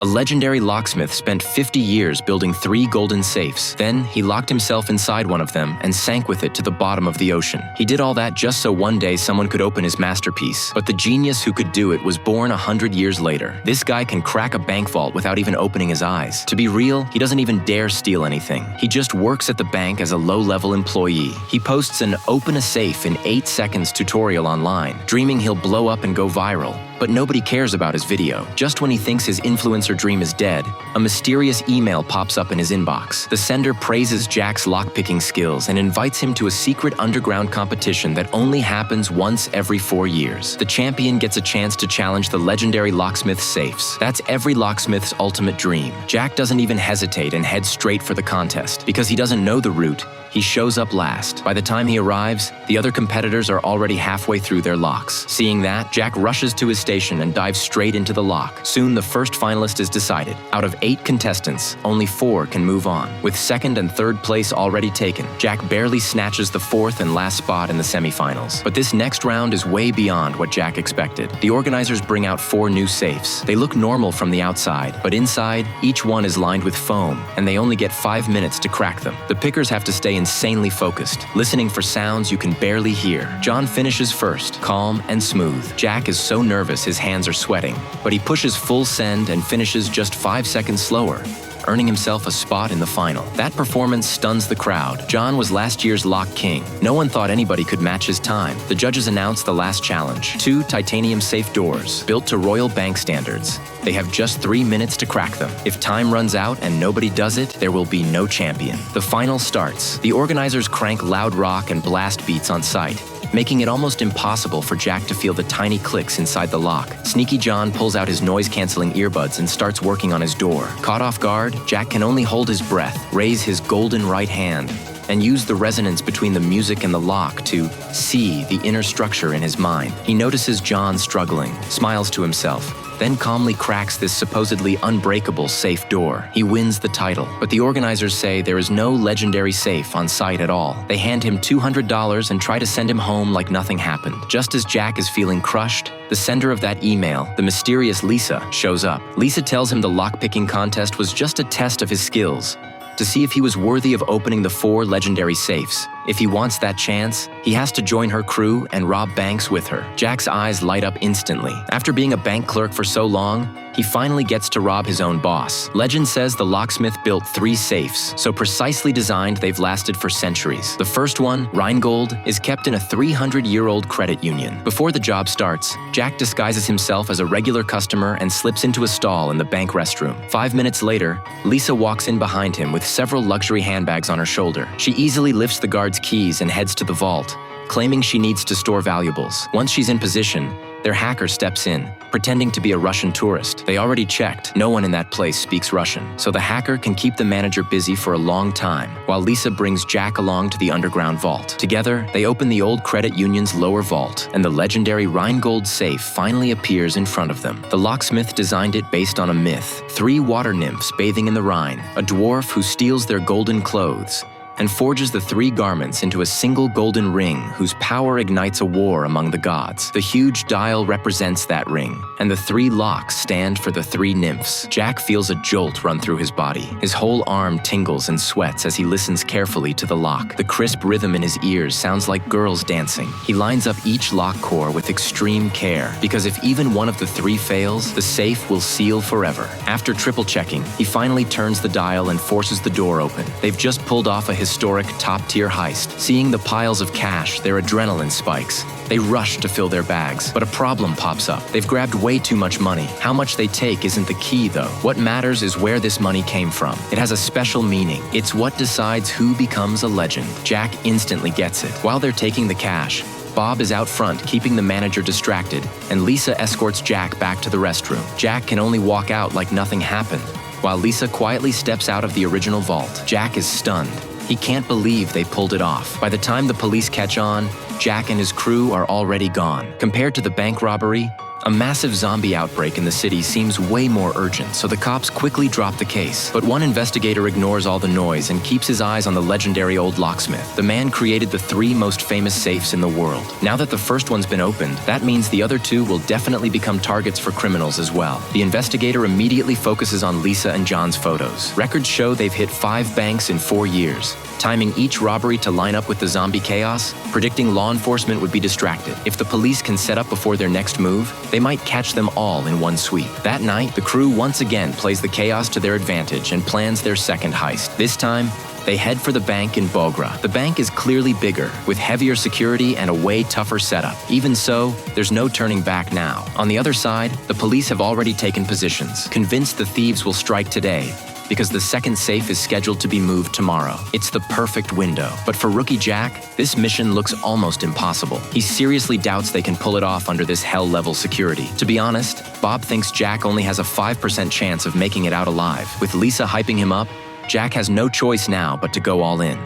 A legendary locksmith spent 50 years building 3 golden safes. Then, he locked himself inside one of them and sank with it to the bottom of the ocean. He did all that just so one day someone could open his masterpiece. But the genius who could do it was born 100 years later. This guy can crack a bank vault without even opening his eyes. To be real, he doesn't even dare steal anything. He just works at the bank as a low-level employee. He posts an "open a safe in 8 seconds" tutorial online, dreaming he'll blow up and go viral. But nobody cares about his video. Just when he thinks his influencer dream is dead, a mysterious email pops up in his inbox. The sender praises Jack's lockpicking skills and invites him to a secret underground competition that only happens once every 4 years. The champion gets a chance to challenge the legendary locksmith's safes. That's every locksmith's ultimate dream. Jack doesn't even hesitate and heads straight for the contest. Because he doesn't know the route, he shows up last. By the time he arrives, the other competitors are already halfway through their locks. Seeing that, Jack rushes to his station and dives straight into the lock. Soon, the first finalist is decided. Out of 8 contestants, only 4 can move on. With 2nd and 3rd place already taken, Jack barely snatches the 4th and last spot in the semifinals. But this next round is way beyond what Jack expected. The organizers bring out 4 new safes. They look normal from the outside, but inside, each one is lined with foam, and they only get 5 minutes to crack them. The pickers have to stay insanely focused, listening for sounds you can barely hear. John finishes first, calm and smooth. Jack is so nervous his hands are sweating, but he pushes full send and finishes just 5 seconds slower, earning himself a spot in the final. That performance stuns the crowd. John was last year's lock king. No one thought anybody could match his time. The judges announced the last challenge. 2 titanium safe doors, built to Royal Bank standards. They have just 3 minutes to crack them. If time runs out and nobody does it, there will be no champion. The final starts. The organizers crank loud rock and blast beats on site, making it almost impossible for Jack to feel the tiny clicks inside the lock. Sneaky John pulls out his noise-canceling earbuds and starts working on his door. Caught off guard, Jack can only hold his breath, raise his golden right hand, and use the resonance between the music and the lock to see the inner structure in his mind. He notices John struggling, smiles to himself, then calmly cracks this supposedly unbreakable safe door. He wins the title, but the organizers say there is no legendary safe on site at all. They hand him $200 and try to send him home like nothing happened. Just as Jack is feeling crushed, the sender of that email, the mysterious Lisa, shows up. Lisa tells him the lockpicking contest was just a test of his skills, to see if he was worthy of opening the 4 legendary safes. If he wants that chance, he has to join her crew and rob banks with her. Jack's eyes light up instantly. After being a bank clerk for so long, he finally gets to rob his own boss. Legend says the locksmith built 3 safes, so precisely designed they've lasted for centuries. The first one, Rheingold, is kept in a 300-year-old credit union. Before the job starts, Jack disguises himself as a regular customer and slips into a stall in the bank restroom. 5 minutes later, Lisa walks in behind him with several luxury handbags on her shoulder. She easily lifts the guard's keys and heads to the vault, claiming she needs to store valuables. Once she's in position, their hacker steps in, pretending to be a Russian tourist. They already checked. No one in that place speaks Russian, so the hacker can keep the manager busy for a long time, while Lisa brings Jack along to the underground vault. Together, they open the old credit union's lower vault, and the legendary Rheingold safe finally appears in front of them. The locksmith designed it based on a myth: 3 water nymphs bathing in the Rhine, a dwarf who steals their golden clothes, and forges the 3 garments into a single golden ring whose power ignites a war among the gods. The huge dial represents that ring, and the 3 locks stand for the 3 nymphs. Jack feels a jolt run through his body. His whole arm tingles and sweats as he listens carefully to the lock. The crisp rhythm in his ears sounds like girls dancing. He lines up each lock core with extreme care, because if even one of the 3 fails, the safe will seal forever. After triple checking, he finally turns the dial and forces the door open. They've just pulled off a historic top-tier heist. Seeing the piles of cash, their adrenaline spikes. They rush to fill their bags, but a problem pops up. They've grabbed way too much money. How much they take isn't the key, though. What matters is where this money came from. It has a special meaning. It's what decides who becomes a legend. Jack instantly gets it. While they're taking the cash, Bob is out front, keeping the manager distracted, and Lisa escorts Jack back to the restroom. Jack can only walk out like nothing happened, while Lisa quietly steps out of the original vault. Jack is stunned. He can't believe they pulled it off. By the time the police catch on, Jack and his crew are already gone. Compared to the bank robbery, A massive zombie outbreak in the city seems way more urgent, so the cops quickly drop the case. But one investigator ignores all the noise and keeps his eyes on the legendary old locksmith. The man created the 3 most famous safes in the world. Now that the first one's been opened, that means the other 2 will definitely become targets for criminals as well. The investigator immediately focuses on Lisa and John's photos. Records show they've hit 5 banks in 4 years, timing each robbery to line up with the zombie chaos, predicting law enforcement would be distracted. If the police can set up before their next move, they might catch them all in one sweep. That night, the crew once again plays the chaos to their advantage and plans their second heist. This time, they head for the bank in Bogra. The bank is clearly bigger, with heavier security and a way tougher setup. Even so, there's no turning back now. On the other side, the police have already taken positions, convinced the thieves will strike today, because the second safe is scheduled to be moved tomorrow. It's the perfect window. But for Rookie Jack, this mission looks almost impossible. He seriously doubts they can pull it off under this hell-level security. To be honest, Bob thinks Jack only has a 5% chance of making it out alive. With Lisa hyping him up, Jack has no choice now but to go all in.